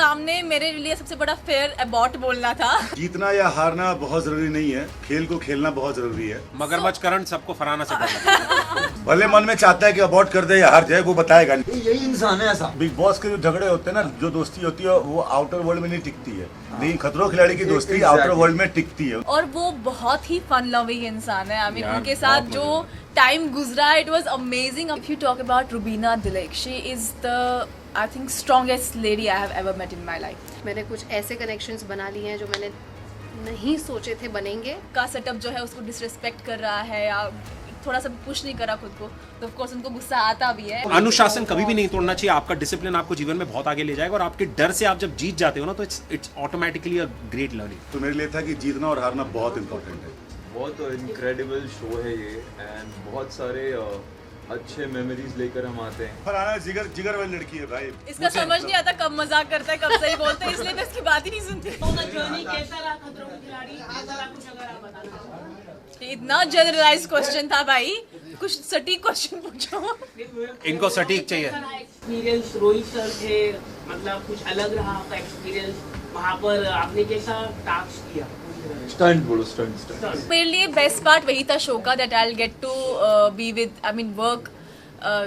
सामने मेरे लिए सबसे बड़ा फेयर अबॉट बोलना था। जीतना या हारना बहुत जरूरी नहीं है, खेल को खेलना बहुत जरूरी है। मगरमच्छ करण सबको फराना से डर लगता है। भले मन में चाहता है कि अबॉट कर दे या हार जाए, वो बताएगा नहीं। यही इंसान है ऐसा। बिग बॉस के जो झगड़े होते हैं ना, जो दोस्ती होती है वो आउटर वर्ल्ड में नहीं टिकती है, लेकिन खतरों खिलाड़ी की दोस्ती आउटर वर्ल्ड में टिकती है। और वो बहुत ही फन लविंग इंसान है। आई मीन यार, उनके साथ बहुत जो टाइम गुजरा, it was amazing. If you talk about Rubina Dilaik, she is the I think strongest lady I have ever met in my life. मैंने कुछ ऐसे कनेक्शंस बना लिए हैं जो मैंने नहीं सोचे थे बनेंगे। का सेटअप जो है उसको डिसरिस्पेक्ट कर रहा है या थोड़ा सा पुश नहीं करा खुद को, तो ऑफ कोर्स उनको गुस्सा आता भी है। अनुशासन कभी भी नहीं तोड़ना चाहिए। आपका डिसिप्लिन आपको जीवन में बहुत आगे ले जाएगा और आपके डर से आप जब जीत जाते हो ना, तो it's automatically a great learning. तो मेरे लिए था कि जीतना और हारना बहुत इंपॉर्टेंट है। बहुत इनक्रेडिबल शो है ये एंड बहुत सारे अच्छे मेमोरीज लेकर हम आते हैं। फरहाना जिगर वाली लड़की है भाई। इसका समझ नहीं आता कब मजाक करता है कब सही बोलता है, इसलिए मैं इसकी बात ही नहीं सुनती। इतना जनरलाइज क्वेश्चन था भाई, कुछ सटीक क्वेश्चन पूछो। इनको सटीक चाहिए। एक्सपीरियंस रोहित सर थे, मतलब कुछ अलग रहा आपका एक्सपीरियंस वहाँ पर, आपने कैसा टास्क किया? स्टंट बोलो, स्टंट। मेरे लिए बेस्ट पार्ट वही था शो का, that I will get to be with I mean work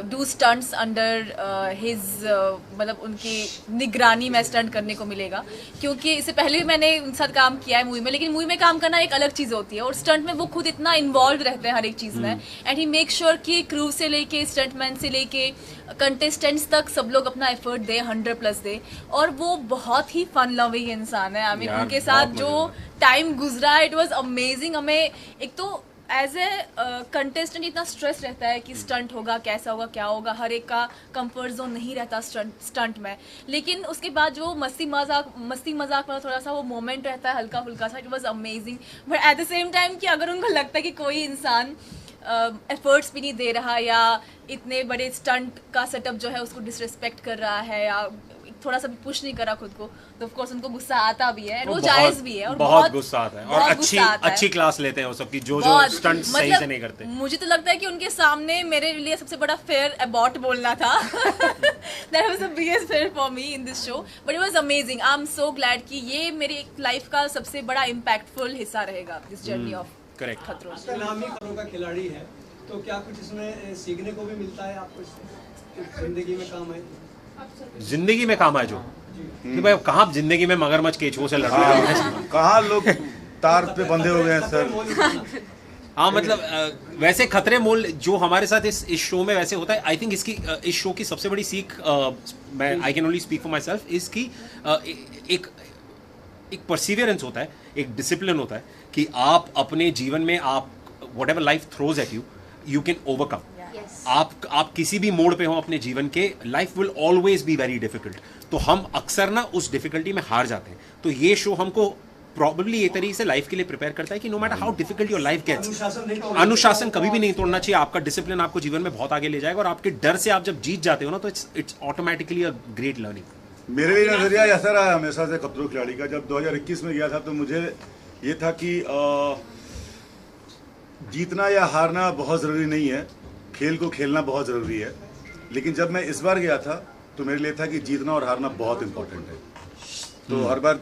do stunts under his मतलब उनकी निगरानी में स्टंट करने को मिलेगा। क्योंकि इससे पहले भी मैंने उनके साथ काम किया है मूवी में, लेकिन मूवी में काम करना एक अलग चीज़ होती है और स्टंट में वो खुद इतना इन्वॉल्व रहते हैं हर एक चीज़ में। एंड ही मेक श्योर कि क्रू से लेके स्टंटमैन से लेके कंटेस्टेंट्स तक सब लोग अपना एफर्ट दे, 100+ दे। और वो बहुत ही फन लविंग इंसान है। आई मीन यार, उनके साथ बहुत जो टाइम गुजरा, इट वाज अमेजिंग। हमें एक तो एज ए कंटेस्टेंट इतना स्ट्रेस रहता है कि स्टंट होगा, कैसा होगा, क्या होगा, हर एक का कंफर्ट जोन नहीं रहता स्टंट में। लेकिन उसके बाद जो मस्ती मजाक वाला थोड़ा सा वो मोमेंट रहता है हल्का फुल्का सा, it was amazing. But at the same time कि अगर उनको लगता है कि कोई इंसान एफर्ट्स भी नहीं दे रहा या इतने बड़े स्टंट का सेटअप जो है उसको डिसरिस्पेक्ट कर रहा है या थोड़ा सा भी पुश नहीं करा खुद को, तो ऑफ कोर्स उनको गुस्सा आता भी है। वो जायज भी है और बहुत गुस्सा आता है और बहुत गुस्सा आता है। अच्छी क्लास लेते हैं वो सब की जो स्टंट सही से नहीं करते। मुझे तो लगता है कि उनके सामने मेरे लिए सबसे बड़ा फेयर अबॉट बोलना था। That was the biggest fear for me in this show, but it was amazing. I am so glad कि ये मेरी लाइफ का सबसे बड़ा इम्पैक्टफुल हिस्सा रहेगा दिस जर्नी ऑफ करेक्ट। खतरों। आपका नाम ही खतरों का खिलाड़ी है, तो क्या कुछ इसमें सीखने को भी मिलता है आपको, इससे जिंदगी में काम आए? जिंदगी में काम आए जो कि भाई कहाँ जिंदगी में मगरमच्छ केचुओं से लड़ रहे हैं। कहाँ लोग तार पे बंधे हुए हैं सर। हाँ मतलब वैसे खतरे मोल जो हमारे साथ इस शो में वैसे होता है। आई थिंक इसकी इस शो की सबसे बड़ी सीख, मैं I can only speak for my self, इसकी एक परसिवियरेंस होता है, एक डिसिप्लिन होता है कि आप अपने जीवन में आप whatever life throws at you can overcome. आप किसी भी मोड़ पे हो अपने जीवन के, life will always be very difficult. तो हम अक्सर ना उस डिफिकल्टी में हार जाते हैं। तो ये शो हमको प्रॉब्लली ये तरीके से लाइफ के लिए प्रिपेयर करता है कि no matter how difficult your life gets, अनुशासन कभी भी नहीं तोड़ना चाहिए। आपका डिसिप्लिन आपको जीवन में बहुत आगे ले जाएगा और आपके डर से आप जब जीत जाते हो ना, तो it's automatically a great learning. मेरे लिए नजरिया ऐसा रहा हमेशा से खतरों खिलाड़ी का। जब 2021 में गया था तो मुझे ये था कि जीतना या हारना बहुत ज़रूरी नहीं है, खेल को खेलना बहुत ज़रूरी है। लेकिन जब मैं इस बार गया था तो मेरे लिए था कि जीतना और हारना बहुत इंपॉर्टेंट है। तो हर बार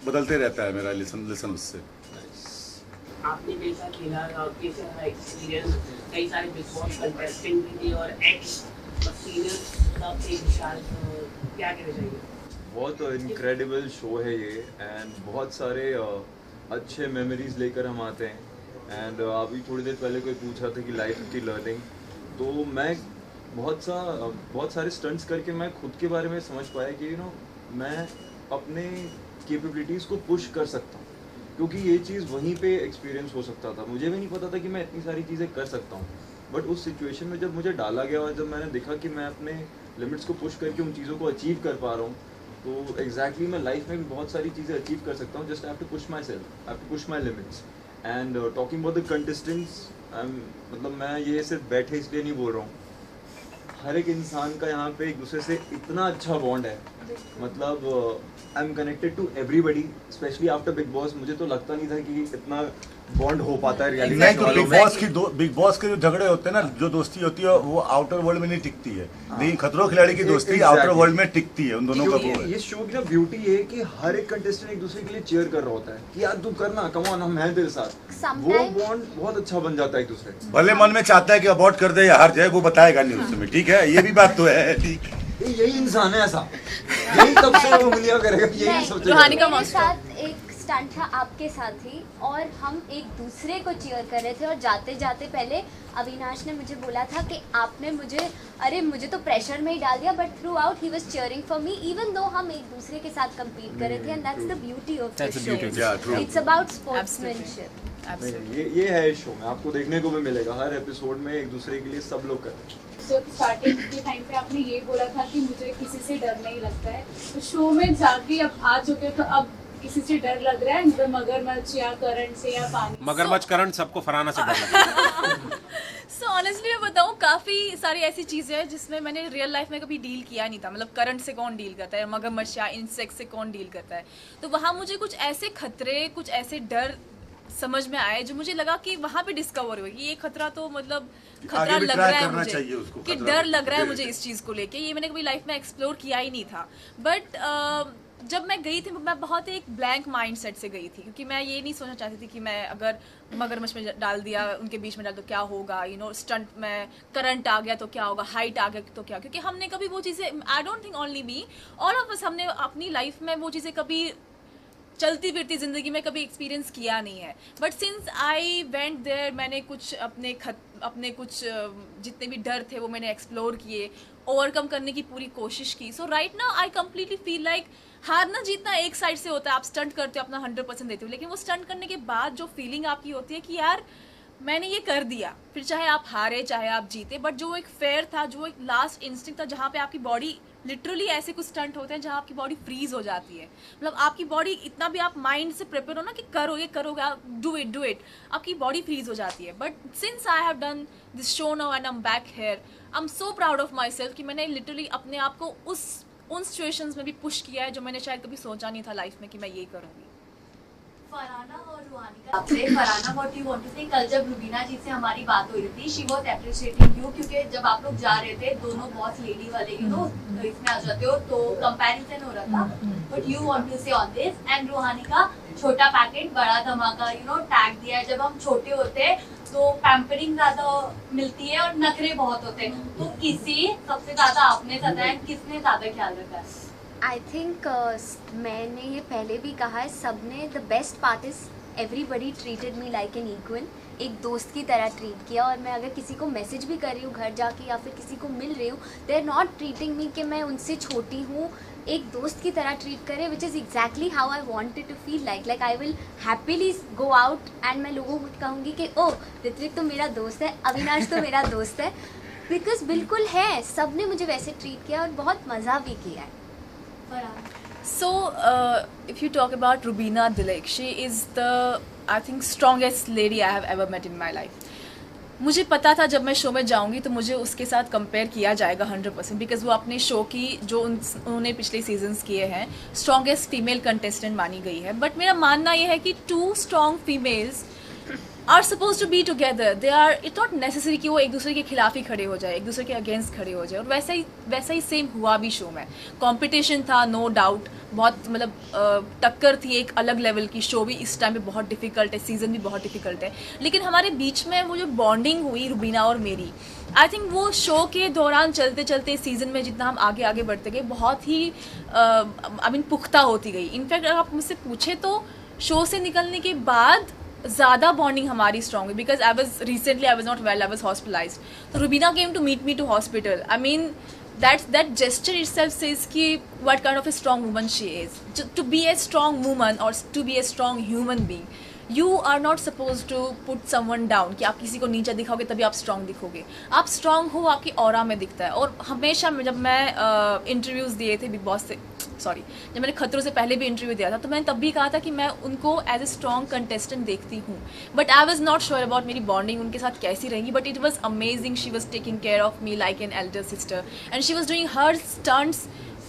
बदलते रहता है मेरा लिसन उससे। आपने कैसा खेला, कैसा रहा एक्सपीरियंस? कई सारे बिग बॉस कंटेस्टेंट भी थे और एक्स सीनियर सब एक साल, क्या कहना चाहिए? बहुत इनक्रेडिबल शो है ये एंड बहुत सारे अच्छे मेमोरीज लेकर हम आते हैं। एंड अभी थोड़ी देर पहले कोई पूछा था कि लाइफ की लर्निंग, तो मैं बहुत सारे स्टंट्स करके मैं खुद के बारे में समझ पाया कि मैं अपने कैपेबिलिटीज़ को पुश कर सकता हूँ, क्योंकि ये चीज़ वहीं पे एक्सपीरियंस हो सकता था। मुझे भी नहीं पता था कि मैं इतनी सारी चीज़ें कर सकता हूँ, बट उस सिचुएशन में जब मुझे डाला गया और जब मैंने देखा कि मैं अपने लिमिट्स को पुश करके उन चीज़ों को अचीव कर पा रहा हूँ, तो एग्जैक्टली मैं लाइफ में भी बहुत सारी चीज़ें अचीव कर सकता हूँ। Just I have to push myself, I have to push my limits. And talking about the contestants, मतलब मैं ये सिर्फ बैठे इसलिए नहीं बोल रहा हूँ, हर एक इंसान का यहाँ पे एक दूसरे से इतना अच्छा बॉन्ड है मतलब I am connected to everybody, specially after Bigg Boss. मुझे तो लगता नहीं था कि इतना बॉन्ड हो पाता है रियलिटी नहीं शो तो वालों में। बिग बॉस के जो झगड़े होते हैं ना, जो दोस्ती होती है वो आउटर वर्ल्ड में नहीं टिकती है, लेकिन खतरों खिलाड़ी की दोस्ती Exactly. आउटर वर्ल्ड में टिकती है, उन दोनों का वो क्योंकि है। ये शो की ना ब्यूटी है कि हर एक कंटेस्टेंट एक दूसरे के लिए चीयर कर रहा होता है कि यार तू करना, कम ऑन, हम हैं तेरे साथ। वो Sometimes- बॉन्ड बहुत अच्छा बन जाता है एक दूसरे से। भले मन में चाहता है कि अबॉर्ट कर दे या हार जाए, वो बताएगा नहीं उस समय, ठीक है, ये भी बात तो है, ठीक। यही इंसान है ऐसा, यही तब से उंगलियां करेगा, यही नहीं, सोचेगा। रूहानी का मेरे monster। साथ एक स्टंट था आपके साथ ही, और हम एक दूसरे को चीयर कर रहे थे, और जाते जाते पहले अविनाश ने मुझे बोला था कि आपने मुझे, अरे मुझे तो प्रेशर में ही डाल दिया, but through out he was cheering for me even though हम एक दूसरे के साथ compete कर रहे थे, and that's the beauty of the That's the show. beauty of Yeah, true. It's about sportsmanship. ये है इस शो में, आपको देखने को भी मिलेगा हर एपिसोड में एक दूसरे के लिए सब लोग कर रहे हैं। तो स्टार्टिंग के टाइम पे आपने ये बोला था कि मुझे किसी से डर नहीं लगता है, तो शो में जाके अब आ चुके हो, तो अब किसी से डर लग रहा है, मतलब मगरमच्छ या करंट से या पानी? मगरमच्छ करंट सबको फराना से डर लगता है। सो ऑनेस्टली मैं बताऊँ, काफ़ी सारी ऐसी चीज़ें हैं जिसमें मैंने रियल लाइफ में कभी डील किया नहीं था। मतलब करंट से कौन डील करता है, मगरमच्छ या इंसेक्ट से कौन डील करता है। तो वहाँ मुझे कुछ ऐसे खतरे, कुछ ऐसे डर समझ में आए जो मुझे लगा कि वहाँ पे डिस्कवर हुआ कि ये खतरा तो मतलब खतरा आगे भी लग try रहा है करना मुझे, चाहिए उसको, कि खतरा डर लग रहा है दे मुझे देते। इस चीज़ को लेके। ये मैंने कभी लाइफ में एक्सप्लोर किया ही नहीं था। बट जब मैं गई थी, मैं बहुत एक ब्लैंक माइंड सेट से गई थी, क्योंकि मैं ये नहीं सोचना चाहती थी कि मैं अगर मगरमच्छ में डाल दिया, उनके बीच में डाल तो क्या होगा, यू नो, स्टंट में करंट आ गया तो क्या होगा, हाइट आ गया तो क्या, क्योंकि हमने कभी वो चीज़ें, I don't think only me, all of us, हमने अपनी लाइफ में वो चीज़ें कभी चलती फिरती ज़िंदगी में कभी एक्सपीरियंस किया नहीं है। But since I went there, मैंने कुछ अपने कुछ जितने भी डर थे वो मैंने एक्सप्लोर किए, ओवरकम करने की पूरी कोशिश की। So right now I completely feel like हारना जीतना एक साइड से होता है, आप स्टंट करते हो, अपना 100% देते हो, लेकिन वो स्टंट करने के बाद जो फीलिंग आपकी होती है कि यार मैंने ये कर दिया, फिर चाहे आप हारे चाहे आप जीते, बट जो एक फेयर था, जो एक लास्ट इंस्टिंक्ट था, जहाँ पे आपकी बॉडी लिटरली, ऐसे कुछ स्टंट होते हैं जहाँ आपकी बॉडी फ्रीज हो जाती है। मतलब आपकी बॉडी इतना भी आप माइंड से प्रिपेयर हो ना कि करो, ये करोगे, डू इट, आपकी बॉडी फ्रीज हो जाती है। But since I have done this show now and I am back here, I am so proud of my self कि मैंने लिटरली अपने आप को उन सिचुएशंस में भी पुश किया है जो मैंने शायद कभी सोचा नहीं था लाइफ में कि मैं ये करूँगी। फरहाना और रूहानी का आपसे, Farhana what you want to say, कल जब रुबीना जी से हमारी बात हो रही थी, शी वाज एप्रिशिएटिंग यू, क्योंकि जब आप लोग जा रहे थे दोनों बॉस लेडी वाले, यू नो, इसमें आ जाते हो तो कंपैरिजन हो रहा था, बट यू वांट टू से ऑन दिस। एंड रूहानी का छोटा पैकेट बड़ा धमाका, यू नो, टैग दिया है, जब हम छोटे होते हैं तो पैम्परिंग ज्यादा मिलती है और नखरे बहुत होते हैं, तो किसी सबसे ज्यादा आपने सताया, किसने ज्यादा ख्याल रखा है? आई थिंक मैंने ये पहले भी कहा है, सबने, the best part is everybody treated me like an equal, एक दोस्त की तरह ट्रीट किया। और मैं अगर किसी को मैसेज भी कर रही हूँ घर जाके या फिर किसी को मिल रही हूँ, they are not treating me कि मैं उनसे छोटी हूँ, एक दोस्त की तरह ट्रीट करे, which is exactly how I wanted to feel like I will happily go out and मैं लोगों को कहूँगी कि ओह ऋत्विक तो मेरा दोस्त है, अविनाश तो मेरा दोस्त है, बिकॉज बिल्कुल है, सब ने मुझे वैसे ट्रीट किया और बहुत मज़ा भी किया है। So, if you talk about Rubina Dilek, she is the, I think, strongest lady I have ever met in my life. मुझे पता था जब मैं शो में जाऊंगी तो मुझे उसके साथ कंपेयर किया जाएगा 100%, बिकॉज वो अपने शो की जो उन्होंने पिछले सीजन्स किए हैं स्ट्रॉन्गेस्ट फीमेल कंटेस्टेंट मानी गई है। बट मेरा मानना ये है कि 2 strong females are suppose to be together, they are, it's not necessary कि वो एक दूसरे के खिलाफ ही खड़े हो जाए, एक दूसरे के अगेंस्ट खड़े हो जाए। और वैसा ही सेम हुआ भी शो में, कंपटीशन था नो डाउट, बहुत मतलब टक्कर थी एक अलग लेवल की। शो भी इस टाइम पे बहुत डिफिकल्ट है, सीज़न भी बहुत डिफिकल्ट है, लेकिन हमारे बीच में वो जो बॉन्डिंग हुई रुबीना और मेरी, आई थिंक वो शो के दौरान चलते चलते सीज़न में जितना हम आगे आगे बढ़ते गए बहुत ही आई मीन पुख्ता होती गई। इनफैक्ट अगर आप मुझसे पूछे तो शो से निकलने के बाद ज़्यादा बॉन्डिंग हमारी स्ट्रॉन्ग हुई, because I was not well, I was hospitalised, तो Rubina came to meet me to hospital. I mean that gesture itself says ki what kind of a strong woman she is. To be a strong woman or to be a strong human being, you are not supposed to put someone down कि आप किसी को नीचे दिखाओगे तभी आप strong दिखोगे। आप strong हो आपकी ऑरा में दिखता है। और हमेशा जब मैं इंटरव्यूज़ दिए थे बिग बॉस से, सॉरी, जब मैंने खतरों से पहले भी इंटरव्यू दिया था तो मैंने तब भी कहा था कि मैं उनको एज ए स्ट्रॉन्ग कंटेस्टेंट देखती हूँ, but I was not sure about मेरी बॉन्डिंग उनके साथ कैसी रहेगी। But it was amazing, she was taking care of me like an elder sister and she was doing her stunts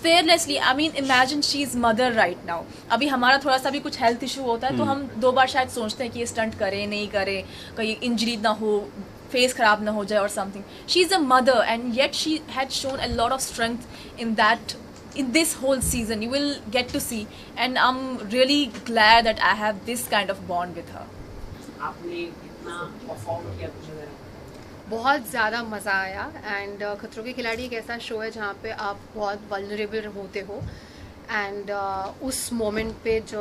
fearlessly. I mean, imagine she's mother right now. अभी हमारा थोड़ा सा भी कुछ हेल्थ इशू होता है तो हम 2 बार शायद सोचते हैं कि ये स्टंट करें नहीं करें, कहीं इंजरी ना हो, फेस खराब ना हो जाए और something. She is a mother and yet she had shown a lot of strength in that. In this whole season, you will get to see, and I'm really glad that I have this kind of bond with her. आपने कितना perform किया कुछ अगर बहुत ज़्यादा मज़ा आया. And खतरों के खिलाड़ी एक ऐसा शो है जहाँ पे आप बहुत वल्नरेबल होते हो. एंड उस मोमेंट पे जो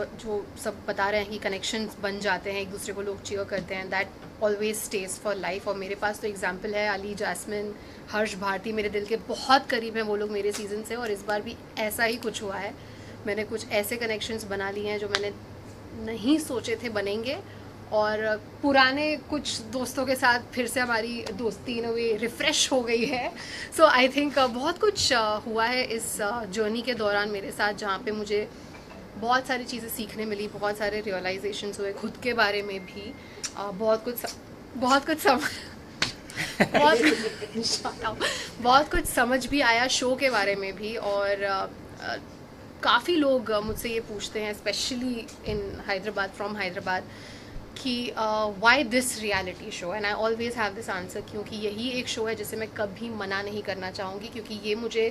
सब बता रहे हैं कि कनेक्शंस बन जाते हैं, एक दूसरे को लोग चीयर करते हैं, that always stage for life. और मेरे पास तो एग्जांपल है, अली, जैस्मिन, हर्ष, भारती मेरे दिल के बहुत करीब हैं वो लोग मेरे सीज़न से. और इस बार भी ऐसा ही कुछ हुआ है. मैंने कुछ ऐसे कनेक्शंस बना लिए हैं जो मैंने नहीं सोचे थे बनेंगे. और पुराने कुछ दोस्तों के साथ फिर से हमारी दोस्ती इन वे रिफ़्रेश हो गई है. सो आई थिंक बहुत कुछ हुआ है इस जर्नी के दौरान मेरे साथ, जहाँ पे मुझे बहुत सारी चीज़ें सीखने मिली, बहुत सारे रियलाइजेशंस हुए खुद के बारे में भी. बहुत कुछ समझ भी आया शो के बारे में भी. और काफ़ी लोग मुझसे ये पूछते हैं, specially in Hyderabad, from Hyderabad, कि why this reality show. And I always have this answer, क्योंकि यही एक शो है जिसे मैं कभी मना नहीं करना चाहूँगी, क्योंकि ये मुझे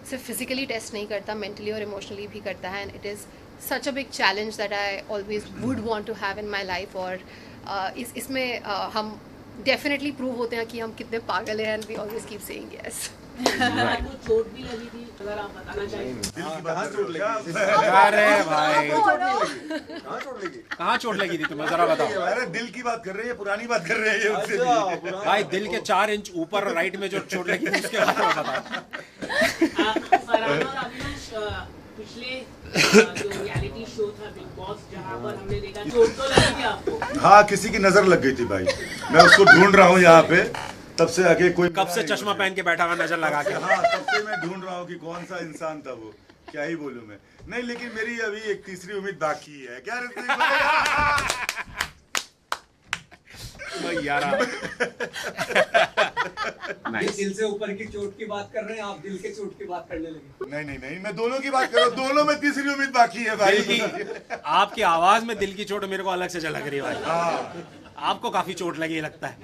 सिर्फ फिजिकली टेस्ट नहीं करता, मेंटली और इमोशनली भी करता है. And it is such a big challenge that I always would want to have in my life. और इसमें हम डेफिनेटली प्रूव होते हैं कि हम कितने पागल हैं. And we always keep saying yes. आपको चोट भी लगी थी, अगर आप बताना चाहें. कहाँ चोट लगी? अरे भाई कहाँ चोट लगी थी तुम्हें, जरा बताओ. अरे दिल की बात कर रहे हैं, पुरानी बात कर रहे हैं उससे भी. भाई दिल के 4 इंच ऊपर राइट में जो चोट लगी थी उसके बारे में बताओ. फरहाना और अविनाश, पिछले जो रियलिटी शो था बिग बॉस, जहाँ पर हमने देखा चोट तो लगी थी आपको. हाँ, किसी की नजर लग गई थी भाई. मैं उसको ढूंढ रहा हूँ यहाँ पे, तब से आगे कोई कब से चश्मा पहन के बैठा हुआ नजर लगा के. हाँ, तब से मैं ढूंढ रहा हूँ कि कौन सा इंसान था वो. क्या ही बोलूं मैं. नहीं, लेकिन मेरी अभी एक तीसरी उम्मीद बाकी है. क्या यार दिल से ऊपर की चोट की बात कर रहे हैं, आप दिल के चोट की बात करने लगे. नहीं, मैं दोनों की बात कर रहा हूँ. दोनों में तीसरी उम्मीद बाकी है भाई. आपकी आवाज में दिल की चोट मेरे को अलग से झलक रही है भाई. हाँ, आपको काफी चोट लगी लगता है.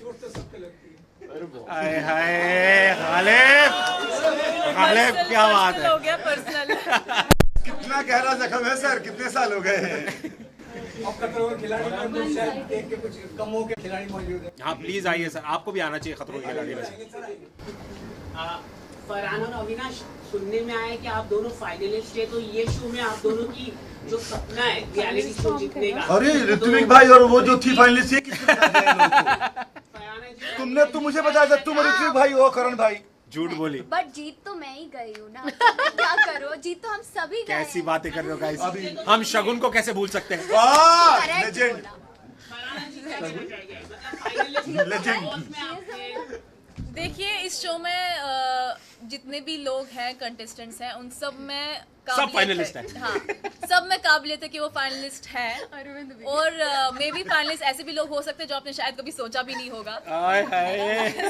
चोट तो सबको लगती है. हाय गालिब, क्या बात है. हो गया पर्सनल. कितना गहरा जख्म है सर, कितने साल हो गए हैं. अब खतरों के खिलाड़ी में तो शायद देख के कुछ कमों के खिलाड़ी मौजूद है. हाँ प्लीज आइए सर, आपको भी आना चाहिए खतरों के खिलाड़ी में. फरहान और अविनाश, सुनने में आया कि आप दोनों फाइनलिस्ट है, तो ये शो में आप दोनों की जो सपना है रियलिटी शो जीतने का. अरे ऋत्विक भाई और वो जो थी फाइनलिस्ट, ये किसने बताया लोगों को? तुम मुझे बताया था, तुम ऋत्विक भाई हो, करण भाई. झूठ बोली. बट जीत तो मैं ही गई हूँ ना, तो मैं क्या करो, जीत तो हम सभी गए. कैसी बातें कर रहे हो गाइस. हम शगुन को कैसे भूल सकते हैं. लेजेंड. देखिए, इस शो में जितने भी लोग हैं, कंटेस्टेंट्स हैं, उन सब में सब फाइनलिस्ट हैं. हाँ, सब में काबिलियत है कि वो फाइनलिस्ट हैं. और मे बी फाइनलिस्ट ऐसे भी लोग हो सकते हैं जो आपने शायद कभी सोचा भी नहीं होगा.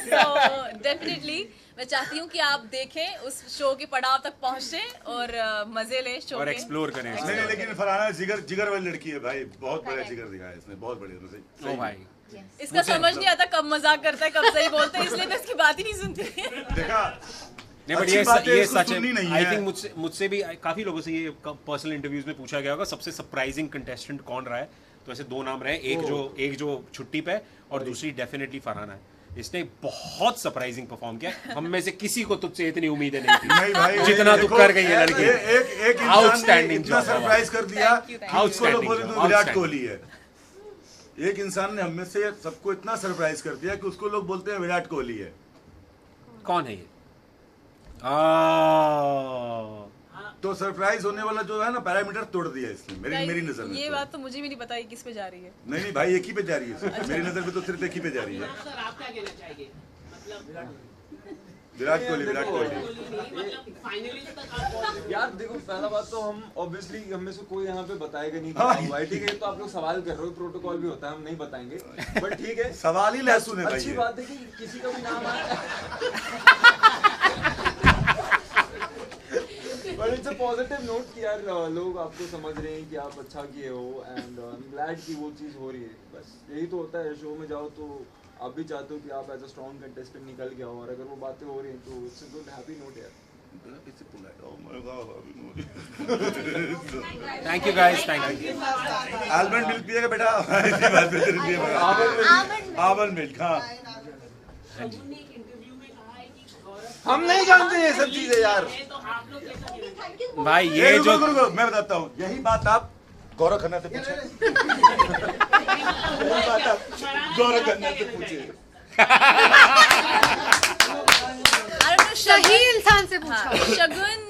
सो डेफिनेटली मैं चाहती हूँ कि आप देखें, उस शो के पड़ाव तक पहुँचे और मजे लें शो और के. एक्सप्लोर करें. नहीं, लेकिन फरहाना जिगर वाली लड़की है भाई. बहुत बड़ा जिगर दिखाया है इसने, बहुत बढ़िया. ओ भाई, इसका समझ नहीं आता कब मजाक करता है, कब सही बोलता है, इसलिए मैं इसकी बात ही नहीं सुनती. देखा. नहीं, बट ये सच है. आई थिंक मुझसे भी काफी लोगों से ये पर्सनल इंटरव्यूज में पूछा गया होगा सबसे सरप्राइजिंग कंटेस्टेंट कौन रहा है. तो ऐसे 2 नाम रहे, एक जो छुट्टी पे और दूसरी डेफिनेटली फरहाना है. इसने बहुत सरप्राइजिंग परफॉर्म किया. हम में से किसी को तुझसे इतनी उम्मीदें नहीं थी. नहीं भाई, जितना तू कर गई है लड़की. एक आउटस्टैंडिंग इतना सरप्राइज कर दिया. आउटस्टैंडिंग. विराट कोहली है. एक इंसान ने हमें से सबको इतना सरप्राइज कर दिया कि उसको लोग बोलते हैं विराट कोहली है. कौन है ये? तो सरप्राइज होने वाला जो है ना, पैरामीटर तोड़ दिया इसने मेरी नजर में. ये बात तो मुझे भी नहीं पता किस पे जा रही है. नहीं भाई, एक ही पे जा रही है. मेरी नजर में तो सिर्फ एक ही पे जा रही है. सर, आप क्या कहना चाहेंगे? मतलब विराट कोहली. मतलब फाइनलिस्ट तक आप. यार देखो, पहला बात तो हम ऑब्वियसली हमें से कोई यहाँ पे बताएगा नहीं कि ठीक है. तो आप लोग सवाल कर रहे हो, प्रोटोकॉल भी होता है, हम नहीं बताएंगे, बट ठीक है. सवाल ही लहसुन है भाई. अच्छी बात है कि किसी का भी नाम आया. इट्स अ पॉजिटिव नोट कि यार लोग आपको समझ रहे हैं कि आप अच्छा किए हो एंड आई एम ग्लैड कि वो चीज़ हो रही है. बस यही तो होता है, शो में जाओ तो आप भी चाहते हो कि आप एज अ स्ट्रॉन्ग कंटेस्टेंट निकल के आओ, और अगर वो बातें हो रही हैं तो it's a good happy note यार. Thank you guys, thank you. Almond milk पिएगा बेटा? इसी बात पे तेरे लिए आलमंड मिल्क. हाँ, शगुन ने एक इंटरव्यू में कहा है कि गौरव हम नहीं जानते ये सब चीजें यार. है, तो आप लोग कैसा गिरफ्तार? भाई ये रुको, जो रुको, रुको, मैं बताता हूँ. यही बात आप गौरव खन्ना से पूछे. यही बात आप गौरव खन्ना से पूछे. सही इंसान से पूछा. हाँ, शगुन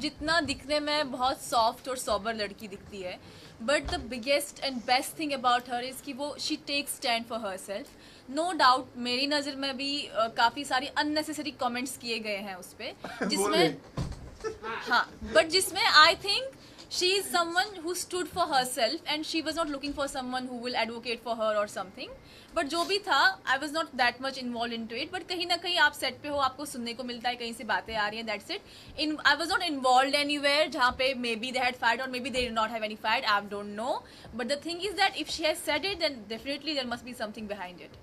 जितना दिखने में बहुत सॉफ्ट और सॉबर लड़की दिखती है, but the biggest and best thing about her is कि वो she take stand for herself. No doubt मेरी नज़र में भी काफ़ी सारी अननेसेसरी कमेंट्स किए गए हैं उस पर, जिसमें हाँ, बट जिसमें I think she is someone who stood for herself and she was not looking for someone who will advocate for her or something. But जो भी था, I was not that much involved into it. But कहीं ना कहीं आप set पे हो, आपको सुनने को मिलता है, कहीं से बातें आ रही हैं, that's it. I was not involved anywhere जहाँ पे maybe they had fight or maybe they did not have any fight, I don't know. But the thing is that if she has said it, then definitely there must be something behind it.